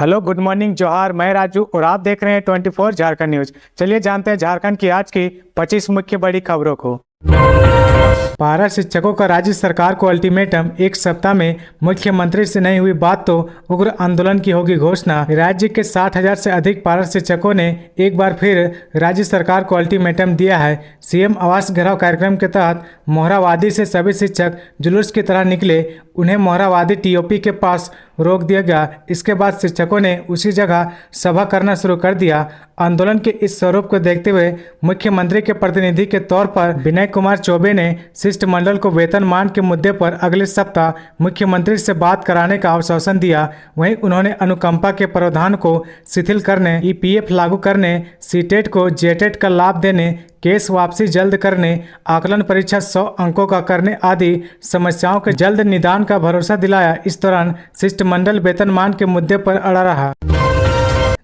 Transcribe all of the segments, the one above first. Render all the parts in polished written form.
Hello, good morning, जोहार। मैं राजू और आप देख रहे हैं 24 झारखंड न्यूज। चलिए जानते हैं झारखंड की आज की 25 मुख्य बड़ी खबरों को। पारा शिक्षकों का राज्य सरकार को अल्टीमेटम, एक सप्ताह में मुख्यमंत्री से नहीं हुई बात तो उग्र आंदोलन की होगी घोषणा। राज्य के 60,000 से अधिक पारा शिक्षकों ने एक बार फिर राज्य सरकार को अल्टीमेटम दिया है। सीएम आवास घेराव कार्यक्रम के तहत मोहरावादी से सभी शिक्षक जुलूस की तरह निकले। उन्हें मोहरावादी टीओपी के पास रोक दिया गया। इसके बाद शिक्षकों ने उसी जगह सभा करना शुरू कर दिया। आंदोलन के इस स्वरूप को देखते हुए मुख्यमंत्री के प्रतिनिधि के तौर पर विनय कुमार चौबे ने शिष्टमंडल को वेतनमान के मुद्दे पर अगले सप्ताह मुख्यमंत्री से बात कराने का आश्वासन दिया। वहीं उन्होंने अनुकंपा के प्रावधान को शिथिल करने, ईपीएफ लागू करने, सीटेट को जेटेट का लाभ देने, केस वापसी जल्द करने, आकलन परीक्षा 100 अंकों का करने आदि समस्याओं के जल्द निदान का भरोसा दिलाया। इस दौरान शिष्टमंडल वेतनमान के मुद्दे पर अड़ा रहा।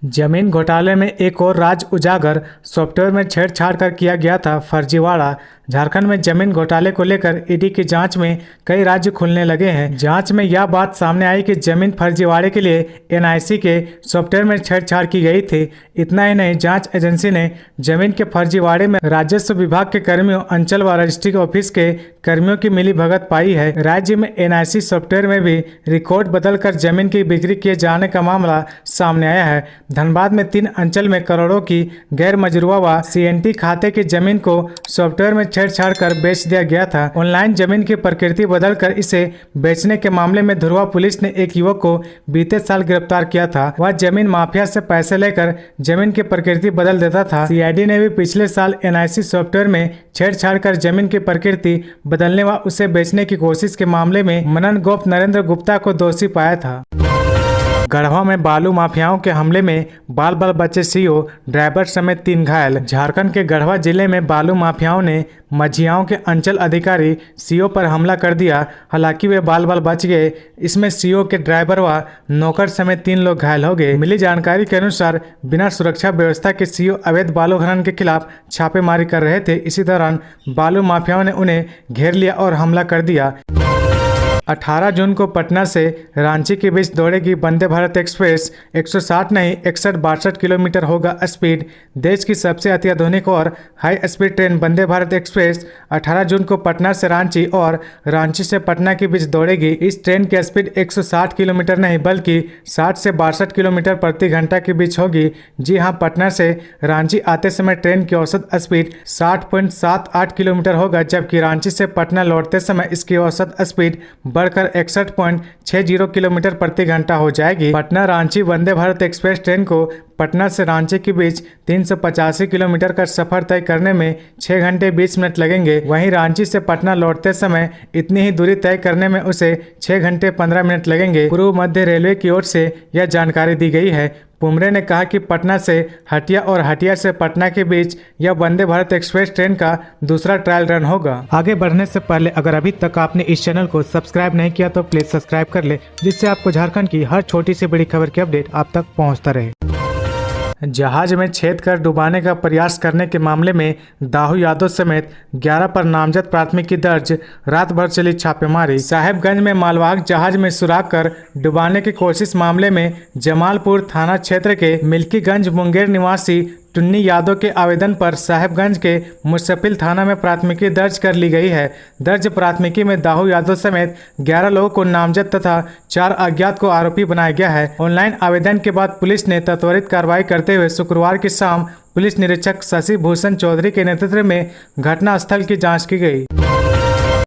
जमीन घोटाले में एक और राज उजागर, सॉफ्टवेयर में छेड़छाड़ कर किया गया था फर्जीवाड़ा। झारखंड में जमीन घोटाले को लेकर ईडी की जांच में कई राज्य खुलने लगे हैं। जांच में यह बात सामने आई कि जमीन फर्जीवाड़े के लिए एनआईसी के सॉफ्टवेयर में छेड़छाड़ की गई थी। इतना ही नहीं, जांच एजेंसी ने जमीन के फर्जीवाड़े में राजस्व विभाग के कर्मियों, अंचल व रजिस्ट्री ऑफिस के कर्मियों की मिलीभगत पाई है। राज्य में एनआईसी सॉफ्टवेयर में भी रिकॉर्ड बदलकर जमीन की बिक्री किए जाने का मामला सामने आया है। धनबाद में 3 अंचल में करोड़ों की गैर मजरूआ व सीएनटी खाते की जमीन को सॉफ्टवेयर में छेड़छाड़ कर बेच दिया गया था। ऑनलाइन जमीन की प्रकृति बदलकर इसे बेचने के मामले में धुरवा पुलिस ने एक युवक को बीते साल गिरफ्तार किया था। वह जमीन माफिया से पैसे लेकर जमीन की प्रकृति बदल देता था। सीआईडी ने भी पिछले साल एनआईसी सॉफ्टवेयर में छेड़छाड़ कर जमीन की प्रकृति बदलने व उसे बेचने की कोशिश के मामले में मनन गोप नरेंद्र गुप्ता को दोषी पाया था। गढ़वा में बालू माफियाओं के हमले में बाल बाल बचे सीओ, ड्राइवर समेत 3 घायल। झारखंड के गढ़वा जिले में बालू माफियाओं ने मझियाओं के अंचल अधिकारी सीओ पर हमला कर दिया। हालांकि वे बाल बाल बच गए। इसमें सीओ के ड्राइवर व नौकर समेत 3 लोग घायल हो गए। मिली जानकारी के अनुसार बिना सुरक्षा व्यवस्था के सीओ अवैध बालू खनन के खिलाफ छापेमारी कर रहे थे। इसी दौरान बालू माफियाओं ने उन्हें घेर लिया और हमला कर दिया। 18 जून को पटना से रांची के बीच दौड़ेगी वंदे भारत एक्सप्रेस। 160 नहीं 61-62 किलोमीटर होगा स्पीड। देश की सबसे अत्याधुनिक और high speed train Vande Bharat express 18 जून को पटना से रांची और रांची से पटना के बीच दौड़ेगी। इस ट्रेन की स्पीड 160 किलोमीटर नहीं बल्कि 60 से 62 किलोमीटर प्रति घंटा के बीच होगी। जी हां, पटना से रांची आते समय ट्रेन की औसत स्पीड 60.78 किलोमीटर होगा, जबकि रांची से पटना लौटते समय इसकी औसत स्पीड बढ़कर 61.60 किलोमीटर प्रति घंटा हो जाएगी। पटना रांची वंदे भारत एक्सप्रेस ट्रेन को पटना से रांची के बीच 385 किलोमीटर का सफर तय करने में 6 घंटे 20 मिनट लगेंगे। वहीं रांची से पटना लौटते समय इतनी ही दूरी तय करने में उसे 6 घंटे 15 मिनट लगेंगे। पूर्व मध्य रेलवे की ओर से यह जानकारी दी गई है। पुमरे ने कहा कि पटना से हटिया और हटिया से पटना के बीच यह वंदे भारत एक्सप्रेस ट्रेन का दूसरा ट्रायल रन होगा। आगे बढ़ने से पहले अगर अभी तक आपने इस चैनल को सब्सक्राइब नहीं किया तो प्लीज सब्सक्राइब कर ले, जिससे आपको झारखंड की हर छोटी से बड़ी खबर की अपडेट आप तक पहुंचता रहे। जहाज में छेद कर डुबाने का प्रयास करने के मामले में दाहू यादव समेत 11 पर नामजद प्राथमिकी दर्ज। रात भर चली छापेमारी। साहेबगंज में मालवाहक जहाज में सुराग कर डुबाने की कोशिश मामले में जमालपुर थाना क्षेत्र के मिल्कीगंज मुंगेर निवासी टुन्नी यादव के आवेदन पर साहेबगंज के मुसफिल थाना में प्राथमिकी दर्ज कर ली गई है। दर्ज प्राथमिकी में दाहू यादव समेत 11 लोगों को नामजद तथा 4 अज्ञात को आरोपी बनाया गया है। ऑनलाइन आवेदन के बाद पुलिस ने त्वरित कार्रवाई करते हुए शुक्रवार की शाम पुलिस निरीक्षक शशि भूषण चौधरी के नेतृत्व में घटनास्थल की जाँच की गई।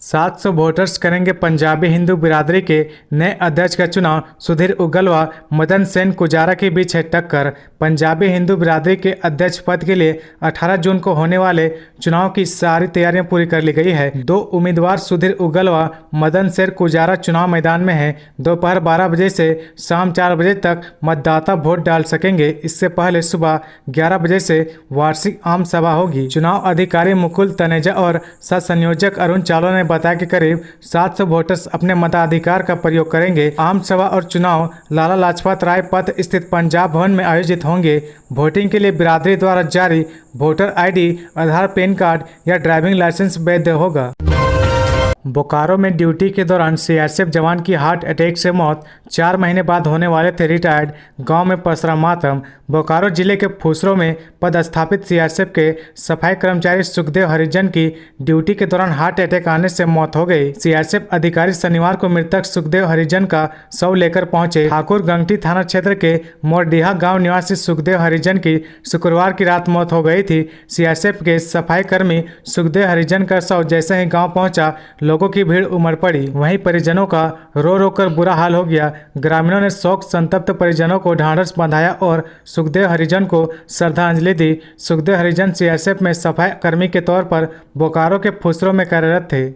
700 वोटर्स करेंगे पंजाबी हिंदू बिरादरी के नए अध्यक्ष का चुनाव। सुधीर उग्गल व मदन सेन कुजारा के बीच है टक्कर। पंजाबी हिंदू बिरादरी के अध्यक्ष पद के लिए 18 जून को होने वाले चुनाव की सारी तैयारियां पूरी कर ली गई है। 2 उम्मीदवार सुधीर उग्गल व मदन सेन कुजारा चुनाव मैदान में हैं। दोपहर 12 बजे से शाम 4 बजे तक मतदाता वोट डाल सकेंगे। इससे पहले सुबह 11 बजे से वार्षिक आम सभा होगी। चुनाव अधिकारी मुकुल तनेजा और सह संयोजक अरुण चावला ने बताया कि करीब 700 वोटर्स अपने मताधिकार का प्रयोग करेंगे। आम सभा और चुनाव लाला लाजपत राय पथ स्थित पंजाब भवन में आयोजित होंगे। वोटिंग के लिए बिरादरी द्वारा जारी वोटर आईडी, आधार, पैन कार्ड या ड्राइविंग लाइसेंस वैध होगा। बोकारो में ड्यूटी के दौरान सीआरपीएफ जवान की हार्ट अटैक से मौत। 4 महीने बाद होने वाले थे रिटायर्ड, गांव में पसरा मातम। बोकारो जिले के फुसरो में पदस्थापित सीआरपीएफ के सफाई कर्मचारी सुखदेव हरिजन की ड्यूटी के दौरान हार्ट अटैक आने से मौत हो गई। सीआरपीएफ अधिकारी शनिवार को मृतक सुखदेव हरिजन का शव लेकर पहुंचे। ठाकुर गंगटी थाना क्षेत्र के मोरडीहा गाँव निवासी सुखदेव हरिजन की शुक्रवार की रात मौत हो गई थी। सीआरपीएफ के सफाई कर्मी सुखदेव हरिजन का शव जैसे ही गाँव पहुंचा, लोगों की भीड़ उमड़ पड़ी। वहीं परिजनों का रो रो कर बुरा हाल हो गया। ग्रामीणों ने शोक संतप्त परिजनों को ढांढस बंधाया और सुखदेव हरिजन को श्रद्धांजलि दी। सुखदेव हरिजन सीआरपीएफ में सफाई कर्मी के तौर पर बोकारो के फुसरो में कार्यरत थे।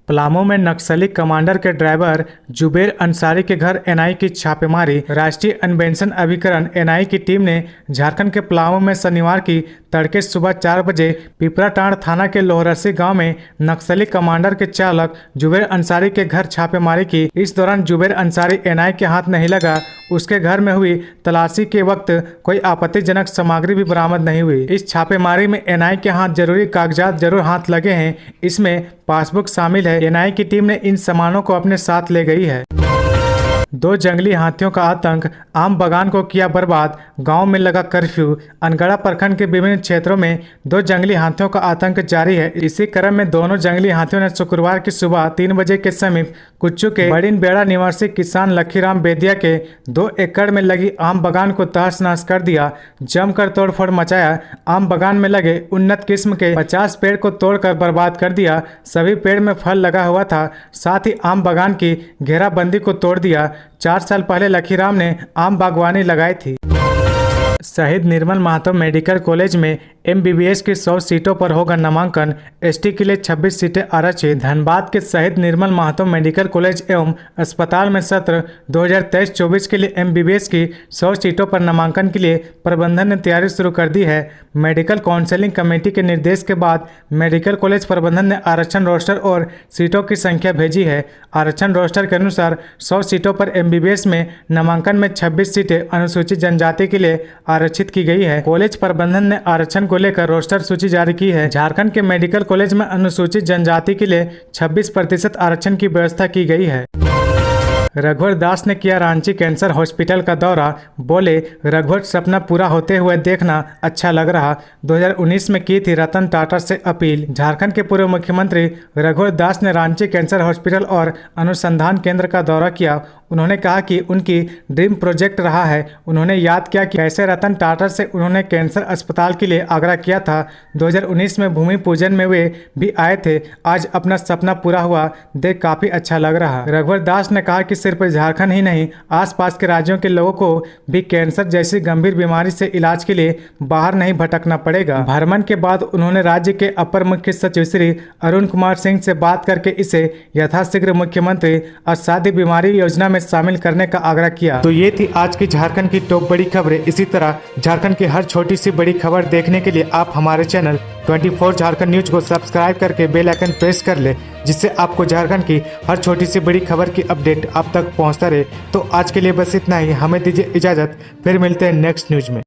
पलामू में नक्सली कमांडर के ड्राइवर जुबेर अंसारी के घर एनआई की छापेमारी। राष्ट्रीय अन्वेषण अभिकरण एनआई की टीम ने झारखंड के पलामू में शनिवार की तड़के सुबह 4 बजे पिपराटांड़ थाना के लोहरसी गांव में नक्सली कमांडर के चालक जुबेर अंसारी के घर छापेमारी की। इस दौरान जुबेर अंसारी एनआई के हाथ नहीं लगा। उसके घर में हुई तलाशी के वक्त कोई आपत्तिजनक सामग्री भी बरामद नहीं हुई। इस छापेमारी में एनआई के हाथ जरूरी कागजात जरूर हाथ लगे हैं, इसमें पासबुक शामिल है। एनआई की टीम ने इन सामानों को अपने साथ ले गई है। 2 जंगली हाथियों का आतंक, आम बागान को किया बर्बाद, गांव में लगा कर्फ्यू। अनगढ़ा प्रखंड के विभिन्न क्षेत्रों में 2 जंगली हाथियों का आतंक जारी है। इसी क्रम में दोनों जंगली हाथियों ने शुक्रवार की सुबह 3 बजे के समीप कुच्चू के बड़िन बेड़ा निवासी किसान लखीराम बेदिया के 2 एकड़ में लगी आम बागान को तहस नहस कर दिया। जमकर तोड़फोड़ मचाया। आम बागान में लगे उन्नत किस्म के 50 पेड़ को तोड़कर बर्बाद कर दिया। सभी पेड़ में फल लगा हुआ था। साथ ही आम बागान की घेराबंदी को तोड़ दिया। 4 साल पहले लखीराम ने आम बागवानी लगाई थी। शहीद निर्मल महतो मेडिकल कॉलेज में एमबीबीएस की 100 सीटों पर होगा नामांकन। एसटी के लिए 26 सीटें आरक्षित। धनबाद के शहीद निर्मल महतो मेडिकल कॉलेज एवं अस्पताल में सत्र 2023-24 के लिए एमबीबीएस की 100 सीटों पर नामांकन के लिए प्रबंधन ने तैयारी शुरू कर दी है। मेडिकल काउंसिलिंग कमेटी के निर्देश के बाद मेडिकल कॉलेज प्रबंधन ने आरक्षण रोस्टर और सीटों की संख्या भेजी है। आरक्षण रोस्टर के अनुसार 100 सीटों पर एमबीबीएस में नामांकन में 26 सीटें अनुसूचित जनजाति के लिए आरक्षित की गई है। कॉलेज प्रबंधन ने आरक्षण को लेकर रोस्टर सूची जारी की है। झारखंड के मेडिकल कॉलेज में अनुसूचित जनजाति के लिए 26% आरक्षण की व्यवस्था की गई है। रघुवर दास ने किया रांची कैंसर हॉस्पिटल का दौरा। बोले, रघुवर सपना पूरा होते हुए देखना अच्छा लग रहा। 2019 में की थी रतन टाटा से अपील। झारखंड के पूर्व मुख्यमंत्री रघुवर दास ने रांची कैंसर हॉस्पिटल और अनुसंधान केंद्र का दौरा किया। उन्होंने कहा कि उनकी ड्रीम प्रोजेक्ट रहा है। उन्होंने याद किया कि कैसे रतन टाटा से उन्होंने कैंसर अस्पताल के लिए आग्रह किया था। 2019 में भूमि पूजन में वे भी आए थे। आज अपना सपना पूरा हुआ, देख काफी अच्छा लग रहा। रघुवर दास ने कहा कि सिर्फ झारखंड ही नहीं, आसपास के राज्यों के लोगों को भी कैंसर जैसी गंभीर बीमारी से इलाज के लिए बाहर नहीं भटकना पड़ेगा। भ्रमण के बाद उन्होंने राज्य के अपर मुख्य सचिव श्री अरुण कुमार सिंह से बात करके इसे यथाशीघ्र मुख्यमंत्री असाध्य बीमारी योजना में शामिल करने का आग्रह किया। तो ये थी आज की झारखंड की टॉप बड़ी खबरें। इसी तरह झारखंड की हर छोटी सी बड़ी खबर देखने के लिए आप हमारे चैनल 24 झारखंड न्यूज को सब्सक्राइब करके बेल आइकन प्रेस कर ले, जिससे आपको झारखंड की हर छोटी सी बड़ी खबर की अपडेट आप तक पहुंचता रहे। तो आज के लिए बस इतना ही। हमें दीजिए इजाजत, फिर मिलते हैं नेक्स्ट न्यूज में।